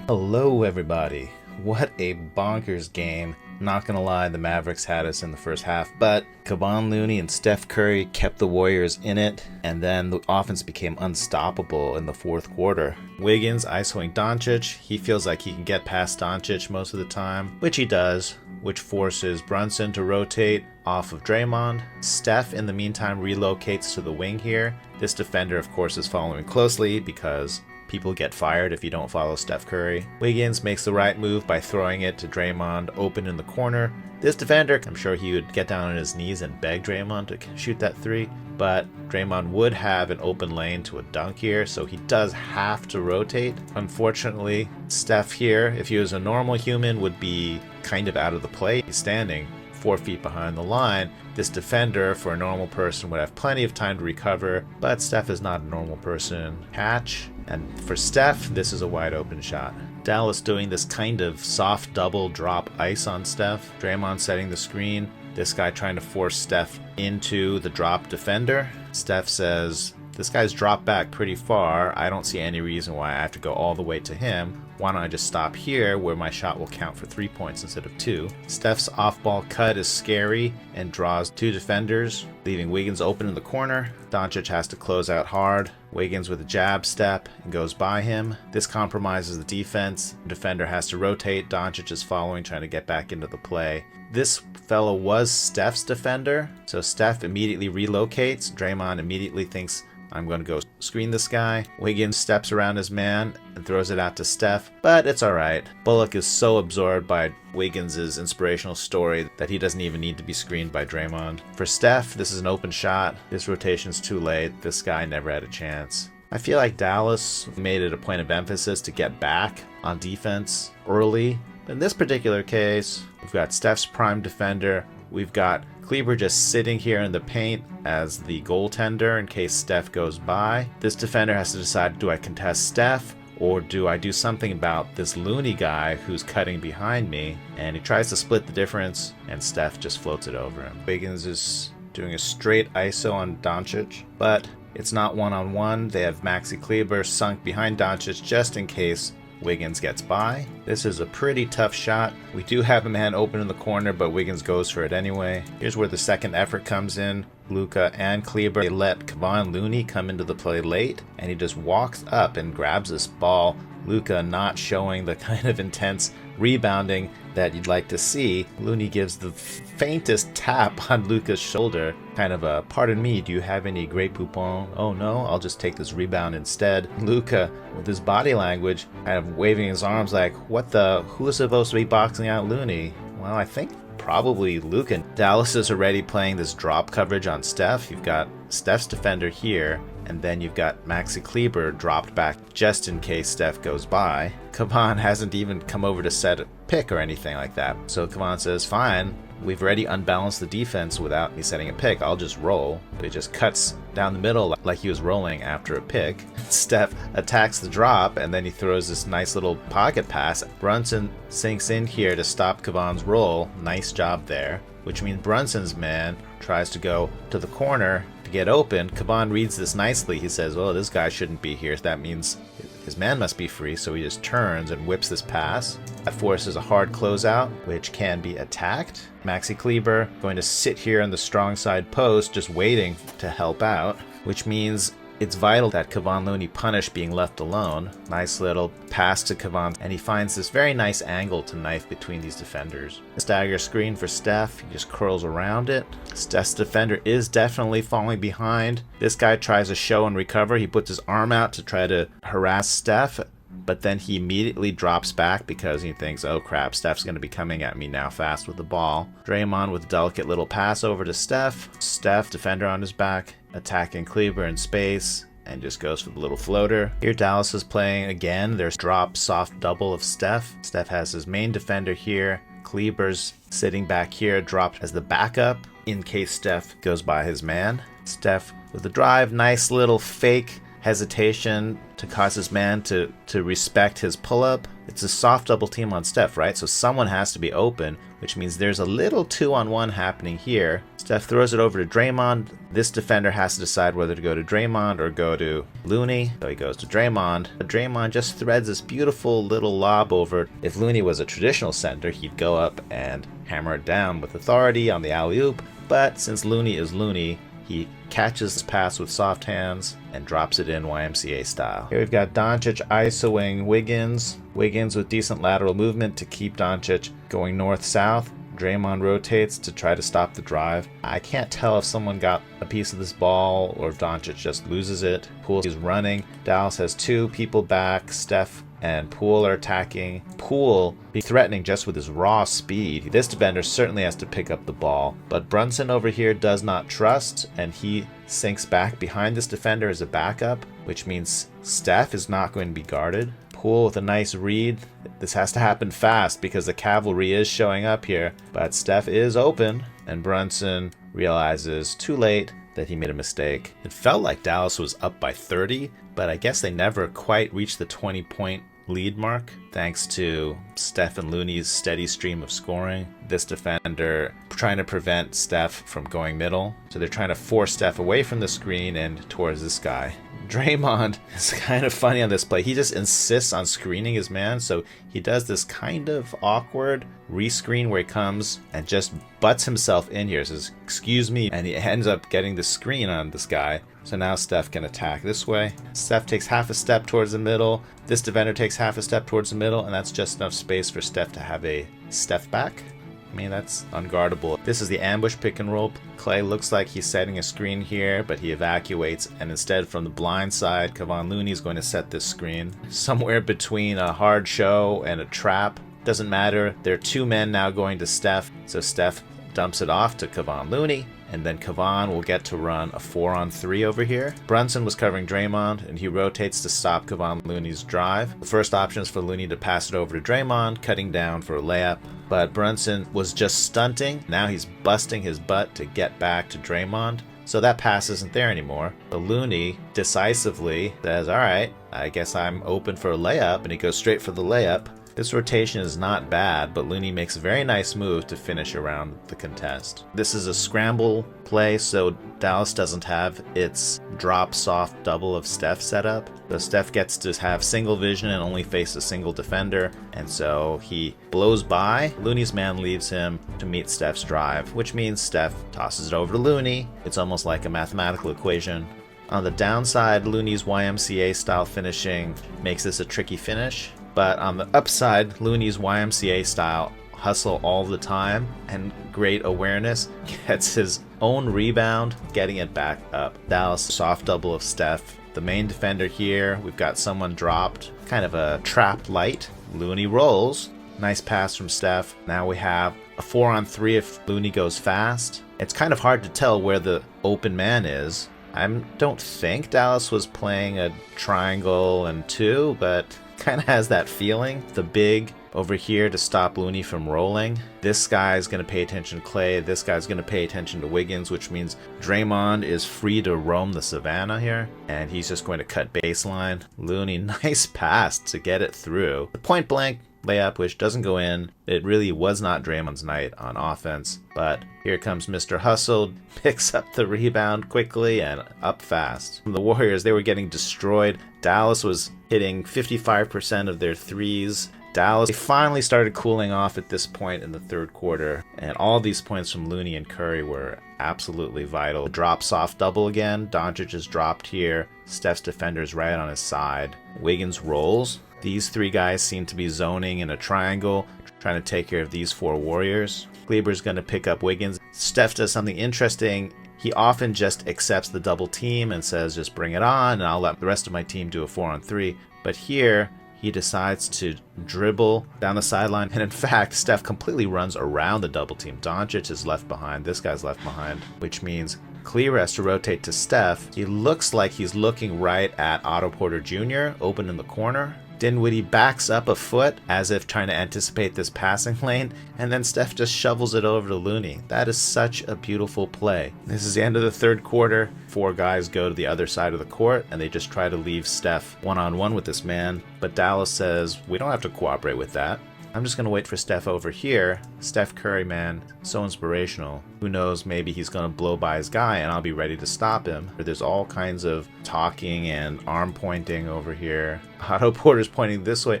Hello everybody. What a bonkers game. Not gonna lie, the Mavericks had us in the first half, but Kevon Looney and Steph Curry kept the Warriors in it, and then the offense became unstoppable in the fourth quarter. Wiggins isoing Doncic. He feels like he can get past Doncic most of the time, which he does, which forces Brunson to rotate off of Draymond. Steph, in the meantime, relocates to the wing here. This defender, of course, is following closely because people get fired if you don't follow Steph Curry. Wiggins makes the right move by throwing it to Draymond open in the corner. This defender, I'm sure he would get down on his knees and beg Draymond to shoot that three, but Draymond would have an open lane to a dunk here, so he does have to rotate. Unfortunately, Steph here, if he was a normal human, would be kind of out of the play. He's standing 4 feet behind the line. This defender, for a normal person, would have plenty of time to recover, but Steph is not a normal person. Catch. And for Steph, this is a wide open shot. Dallas doing this kind of soft double drop ice on Steph. Draymond setting the screen. This guy trying to force Steph into the drop defender. Steph says, "This guy's dropped back pretty far. I don't see any reason why I have to go all the way to him. Why don't I just stop here where my shot will count for 3 points instead of 2? Steph's off-ball cut is scary and draws 2 defenders, leaving Wiggins open in the corner. Doncic has to close out hard. Wiggins with a jab step and goes by him. This compromises the defense. The defender has to rotate. Doncic is following, trying to get back into the play. This fellow was Steph's defender, so Steph immediately relocates. Draymond immediately thinks, I'm going to go screen this guy. Wiggins steps around his man and throws it out to Steph, but it's alright. Bulloick is so absorbed by Wiggins' inspirational story that he doesn't even need to be screened by Draymond. For Steph, this is an open shot. This rotation's too late. This guy never had a chance. I feel like Dallas made it a point of emphasis to get back on defense early. But in this particular case, we've got Steph's prime defender. We've got Kleber just sitting here in the paint as the goaltender in case Steph goes by. This defender has to decide, do I contest Steph or do I do something about this Looney guy who's cutting behind me? And he tries to split the difference and Steph just floats it over him. Wiggins is doing a straight ISO on Doncic, but it's not one-on-one. They have Maxi Kleber sunk behind Doncic just in case Wiggins gets by. This is a pretty tough shot. We do have a man open in the corner, but Wiggins goes for it anyway. Here's where the second effort comes in. Luka and Kleber, they let Kevon Looney come into the play late, and he just walks up and grabs this ball. Luka not showing the kind of intense rebounding that you'd like to see. Looney gives the faintest tap on Luka's shoulder, kind of a, pardon me, do you have any Grey Poupon? Oh no, I'll just take this rebound instead. Luka, with his body language, kind of waving his arms like, who is supposed to be boxing out Looney? Well, I think probably Luka. Dallas is already playing this drop coverage on Steph. You've got Steph's defender here, and then you've got Maxi Kleber dropped back just in case Steph goes by. Kevon hasn't even come over to set a pick or anything like that. So Kevon says, fine, we've already unbalanced the defense without me setting a pick. I'll just roll. But he just cuts down the middle like he was rolling after a pick. Steph attacks the drop, and then he throws this nice little pocket pass. Brunson sinks in here to stop Kevon's roll. Nice job there. Which means Brunson's man tries to go to the corner to get open. Kevon reads this nicely. He says, well, this guy shouldn't be here. That means his man must be free, so he just turns and whips this pass. That forces a hard closeout, which can be attacked. Maxi Kleber going to sit here on the strong side post, just waiting to help out, which means it's vital that Kevon Looney punish being left alone. Nice little pass to Kevon, and he finds this very nice angle to knife between these defenders. A stagger screen for Steph, he just curls around it. Steph's defender is definitely falling behind. This guy tries to show and recover. He puts his arm out to try to harass Steph, but then he immediately drops back because he thinks, oh crap, Steph's going to be coming at me now fast with the ball. Draymond with a delicate little pass over to Steph. Steph, defender on his back, attacking Kleber in space, and just goes for the little floater. Here Dallas is playing again. There's drop soft double of Steph. Steph has his main defender here. Kleber's sitting back here, dropped as the backup in case Steph goes by his man. Steph with the drive, nice little fake hesitation to cause his man to respect his pull-up. It's a soft double team on Steph, right? So someone has to be open, which means there's a little 2-on-1 happening here. Steph throws it over to Draymond. This defender has to decide whether to go to Draymond or go to Looney. So he goes to Draymond. But Draymond just threads this beautiful little lob over. If Looney was a traditional center, he'd go up and hammer it down with authority on the alley-oop. But since Looney is Looney, he catches his pass with soft hands and drops it in YMCA style. Here we've got Doncic isoing Wiggins. Wiggins with decent lateral movement to keep Doncic going north-south. Draymond rotates to try to stop the drive. I can't tell if someone got a piece of this ball or if Doncic just loses it. Poole is running. Dallas has two people back. Steph and Poole are attacking. Poole be threatening just with his raw speed. This defender certainly has to pick up the ball, but Brunson over here does not trust, and he sinks back behind this defender as a backup, which means Steph is not going to be guarded. Poole with a nice read. This has to happen fast because the cavalry is showing up here, but Steph is open, and Brunson realizes too late that he made a mistake. It felt like Dallas was up by 30, but I guess they never quite reached the 20-point lead mark thanks to Steph and Looney's steady stream of scoring. This defender trying to prevent Steph from going middle, so they're trying to force Steph away from the screen and towards this guy. Draymond is kind of funny on this play. He just insists on screening his man, so he does this kind of awkward rescreen where he comes and just butts himself in here. Says, "Excuse me," and he ends up getting the screen on this guy. So now Steph can attack this way. Steph takes half a step towards the middle. This defender takes half a step towards the middle, and that's just enough space for Steph to have a step back. I mean, that's unguardable. This is the ambush pick and roll. Klay looks like he's setting a screen here, but he evacuates, and instead from the blind side, Kevon Looney is going to set this screen. Somewhere between a hard show and a trap. Doesn't matter. There are two men now going to Steph, so Steph dumps it off to Kevon Looney, and then Kevon will get to run a 4-on-3 over here. Brunson was covering Draymond, and he rotates to stop Kevon Looney's drive. The first option is for Looney to pass it over to Draymond, cutting down for a layup. But Brunson was just stunting. Now he's busting his butt to get back to Draymond. So that pass isn't there anymore. But Looney decisively says, all right, I guess I'm open for a layup, and he goes straight for the layup. This rotation is not bad, but Looney makes a very nice move to finish around the contest. This is a scramble play, so Dallas doesn't have its drop soft double of Steph set up. So Steph gets to have single vision and only face a single defender, and so he blows by. Looney's man leaves him to meet Steph's drive, which means Steph tosses it over to Looney. It's almost like a mathematical equation. On the downside, Looney's YMCA style finishing makes this a tricky finish. But on the upside, Looney's YMCA style hustle all the time and great awareness gets his own rebound, getting it back up. Dallas soft double of Steph. The main defender here, we've got someone dropped, kind of a trap light. Looney rolls. Nice pass from Steph. Now we have a 4-on-3 if Looney goes fast. It's kind of hard to tell where the open man is. I don't think Dallas was playing a triangle and two, but kind of has that feeling. The big over here to stop Looney from rolling. This guy's going to pay attention to Klay. This guy's going to pay attention to Wiggins, which means Draymond is free to roam the savannah here, and he's just going to cut baseline. Looney, nice pass to get it through. The point blank layup, which doesn't go in. It really was not Draymond's night on offense, but here comes Mr. Hustle, picks up the rebound quickly and up fast. The Warriors, they were getting destroyed. Dallas was hitting 55% of their threes. Dallas, they finally started cooling off at this point in the third quarter, and all these points from Looney and Curry were absolutely vital. Drop soft double again. Doncic is dropped here. Steph's defender's right on his side. Wiggins rolls. These three guys seem to be zoning in a triangle, trying to take care of these four Warriors. Kleber's going to pick up Wiggins. Steph does something interesting. He often just accepts the double team and says, just bring it on, and I'll let the rest of my team do a 4-on-3. But here, he decides to dribble down the sideline. And in fact, Steph completely runs around the double team. Doncic is left behind. This guy's left behind, which means Kleber has to rotate to Steph. He looks like he's looking right at Otto Porter Jr. open in the corner. Dinwiddie backs up a foot as if trying to anticipate this passing lane, and then Steph just shovels it over to Looney. That is such a beautiful play. This is the end of the third quarter. 4 guys go to the other side of the court, and they just try to leave Steph one-on-one with this man, but Dallas says, we don't have to cooperate with that. I'm just going to wait for Steph over here. Steph Curry, man, so inspirational. Who knows, maybe he's going to blow by his guy and I'll be ready to stop him. There's all kinds of talking and arm pointing over here. Otto Porter's pointing this way.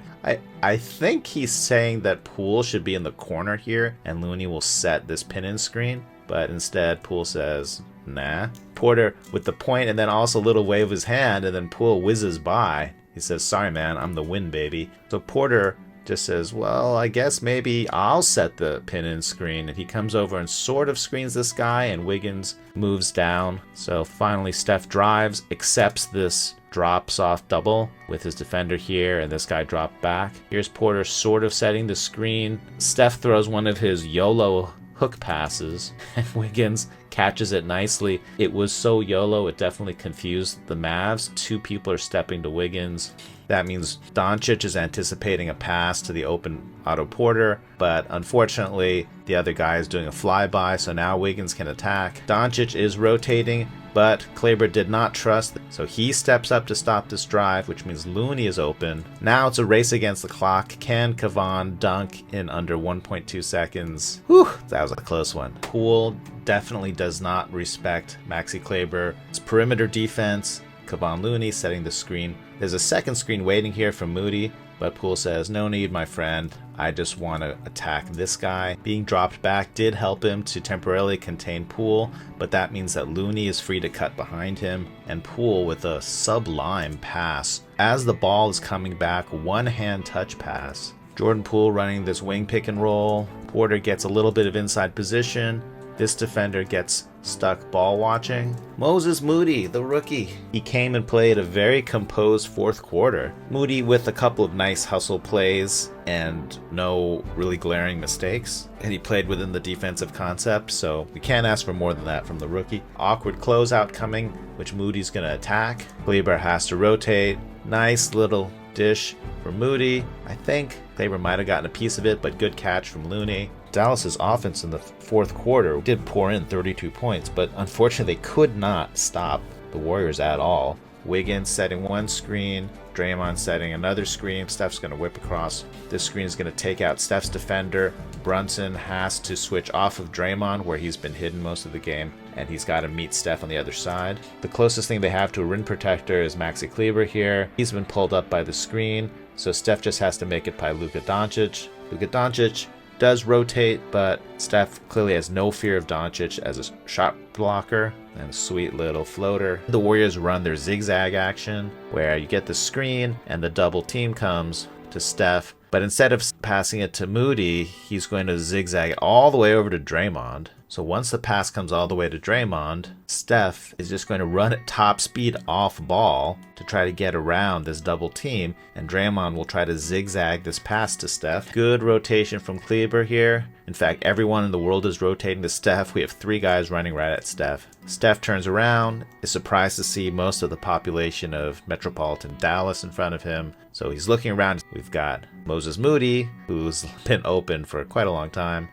I think he's saying that Poole should be in the corner here and Looney will set this pin-in screen. But instead, Poole says, nah. Porter with the point and then also a little wave of his hand, and then Poole whizzes by. He says, sorry, man, I'm the win, baby. So Porter just says, well, I guess maybe I'll set the pin-in screen. And he comes over and sort of screens this guy, and Wiggins moves down. So finally Steph drives, accepts this drops-off double with his defender here, and this guy dropped back. Here's Porter sort of setting the screen. Steph throws one of his YOLO hook passes, and Wiggins catches it nicely. It was so YOLO, it definitely confused the Mavs. 2 people are stepping to Wiggins. That means Doncic is anticipating a pass to the open Otto Porter, but unfortunately, the other guy is doing a flyby, so now Wiggins can attack. Doncic is rotating, but Kleber did not trust, so he steps up to stop this drive, which means Looney is open. Now it's a race against the clock. Can Kevon dunk in under 1.2 seconds? Whew, that was a close one. Poole definitely does not respect Maxi Kleber's perimeter defense. Kevon Looney setting the screen. There's a second screen waiting here from Moody, but Poole says, no need, my friend. I just want to attack this guy. Being dropped back did help him to temporarily contain Poole, but that means that Looney is free to cut behind him, and Poole with a sublime pass. As the ball is coming back, one-hand touch pass. Jordan Poole running this wing pick and roll. Porter gets a little bit of inside position. This defender gets stuck ball watching. Moses Moody, the rookie. He came and played a very composed fourth quarter. Moody with a couple of nice hustle plays and no really glaring mistakes. And he played within the defensive concept, so we can't ask for more than that from the rookie. Awkward closeout coming, which Moody's going to attack. Kleber has to rotate. Nice little dish for Moody. I think Kleber might have gotten a piece of it, but good catch from Looney. Dallas's offense in the fourth quarter did pour in 32 points, but unfortunately they could not stop the Warriors at all. Wiggins setting one screen, Draymond setting another screen. Steph's going to whip across. This screen is going to take out Steph's defender. Brunson has to switch off of Draymond, where he's been hidden most of the game, and he's got to meet Steph on the other side. The closest thing they have to a rim protector is Maxi Kleber here. He's been pulled up by the screen, so Steph just has to make it by Luka Doncic. Luka Doncic does rotate, but Steph clearly has no fear of Doncic as a shot blocker and a sweet little floater. The Warriors run their zigzag action where you get the screen and the double team comes to Steph, but instead of passing it to Moody, he's going to zigzag it all the way over to Draymond. So once the pass comes all the way to Draymond, Steph is just going to run at top speed off ball to try to get around this double team, and Draymond will try to zigzag this pass to Steph. Good rotation from Kleber here. In fact, everyone in the world is rotating to Steph. We have 3 guys running right at Steph. Steph turns around, is surprised to see most of the population of metropolitan Dallas in front of him. So he's looking around. We've got Moses Moody, who's been open for quite a long time,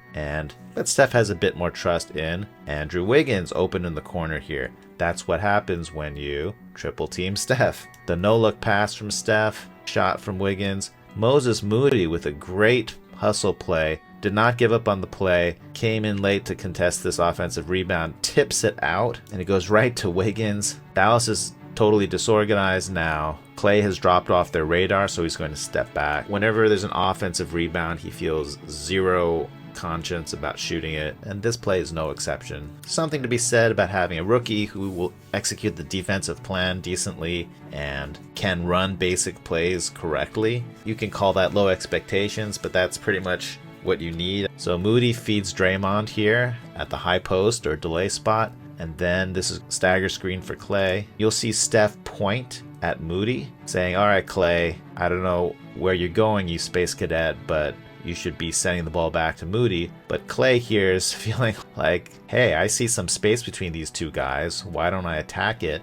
but Steph has a bit more trust in Andrew Wiggins open in the corner here. That's what happens when you triple team Steph. The no-look pass from Steph, shot from Wiggins. Moses Moody with a great hustle play. Did not give up on the play, came in late to contest this offensive rebound, tips it out, and it goes right to Wiggins. Dallas is totally disorganized now. Klay has dropped off their radar, so he's going to step back. Whenever there's an offensive rebound, he feels zero conscience about shooting it, and this play is no exception. Something to be said about having a rookie who will execute the defensive plan decently and can run basic plays correctly. You can call that low expectations, but that's pretty much what you need. So Moody feeds Draymond here at the high post or delay spot, and then this is stagger screen for Klay. You'll see Steph point at Moody saying, all right, Klay, I don't know where you're going, you space cadet, but you should be sending the ball back to Moody. But Klay here is feeling like, hey, I see some space between these two guys. Why don't I attack it?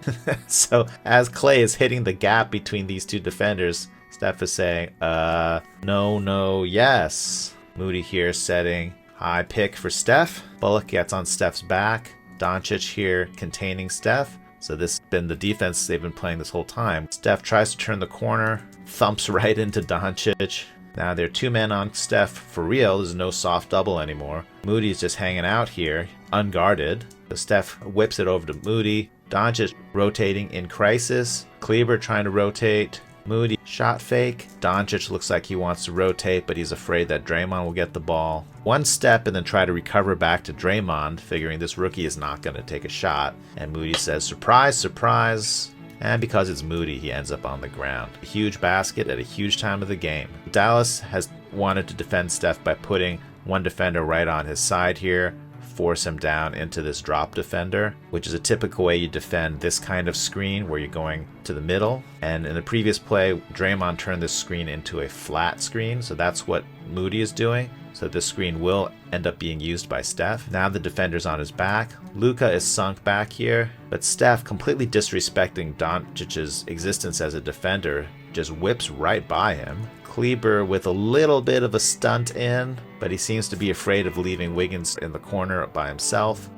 So as Klay is hitting the gap between these two defenders, Steph is saying, no, no, yes. Moody here setting high pick for Steph. Bulloick gets on Steph's back. Doncic here containing Steph. So this has been the defense they've been playing this whole time. Steph tries to turn the corner, thumps right into Doncic. Now they're 2 men on Steph for real. There's no soft double anymore. Moody's just hanging out here, unguarded. So Steph whips it over to Moody. Doncic rotating in crisis. Kleber trying to rotate. Moody shot fake. Doncic looks like he wants to rotate, but he's afraid that Draymond will get the ball. One step and then try to recover back to Draymond, figuring this rookie is not going to take a shot. And Moody says, surprise, surprise. And because it's Moody, he ends up on the ground. A huge basket at a huge time of the game. Dallas has wanted to defend Steph by putting one defender right on his side here, force him down into this drop defender, which is a typical way you defend this kind of screen where you're going to the middle. And in the previous play, Draymond turned this screen into a flat screen, so that's what Moody is doing. So this screen will end up being used by Steph. Now the defender's on his back. Luka is sunk back here, but Steph, completely disrespecting Doncic's existence as a defender, just whips right by him. Kleber with a little bit of a stunt in, but he seems to be afraid of leaving Wiggins in the corner by himself.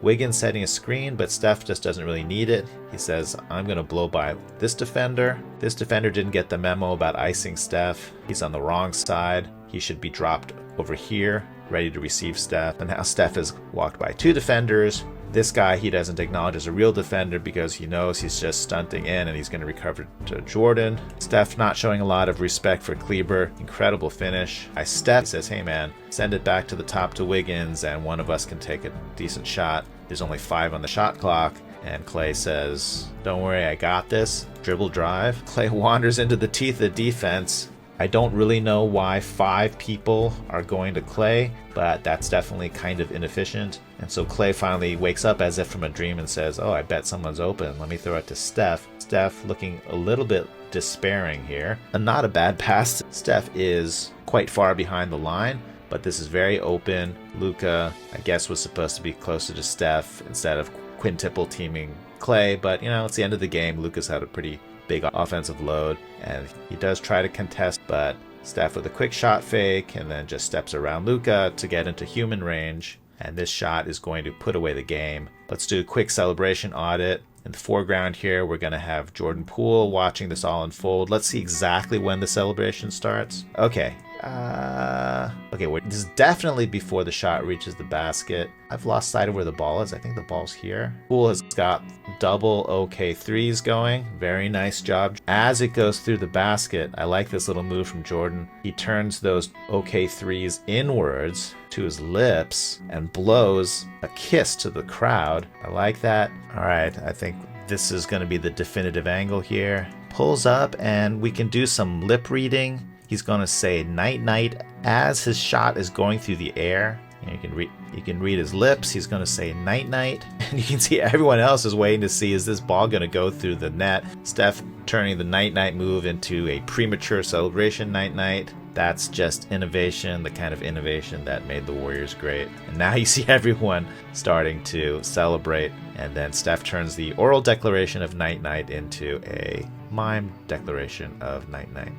Wiggins setting a screen, but Steph just doesn't really need it. He says, I'm going to blow by this defender. This defender didn't get the memo about icing Steph. He's on the wrong side. He should be dropped over here, ready to receive Steph. And now Steph has walked by 2 defenders. This guy he doesn't acknowledge as a real defender because he knows he's just stunting in and he's going to recover to Jordan. Steph not showing a lot of respect for Kleber. Incredible finish. Steph says, hey man, send it back to the top to Wiggins and one of us can take a decent shot. There's only 5 on the shot clock. And Klay says, don't worry, I got this. Dribble drive. Klay wanders into the teeth of the defense. I don't really know why 5 people are going to Klay, but that's definitely kind of inefficient. And so Klay finally wakes up as if from a dream and says, oh, I bet someone's open. Let me throw it to Steph. Steph looking a little bit despairing here. And not a bad pass. Steph is quite far behind the line, but this is very open. Luka, I guess, was supposed to be closer to Steph instead of quintuple teaming Klay, but you know, it's the end of the game. Luka's had a pretty big offensive load, and he does try to contest, but Steph with a quick shot fake and then just steps around Luka to get into human range, and this shot is going to put away the game. Let's do a quick celebration audit. In the foreground here, we're going to have Jordan Poole watching this all unfold. Let's see exactly when the celebration starts. Okay. This is definitely before the shot reaches the basket. I've lost sight of where the ball is. I think the ball's here. Poole has got double OK threes going. Very nice job. As it goes through the basket, I like this little move from Jordan. He turns those OK threes inwards to his lips and blows a kiss to the crowd. I like that. All right, I think this is going to be the definitive angle here. Pulls up and we can do some lip reading. He's going to say night night as his shot is going through the air. And you can read his lips. He's going to say night night. And you can see everyone else is waiting to see, is this ball going to go through the net? Steph turning the night night move into a premature celebration night night. That's just innovation, the kind of innovation that made the Warriors great. And now you see everyone starting to celebrate. And then Steph turns the oral declaration of night night into a mime declaration of night night.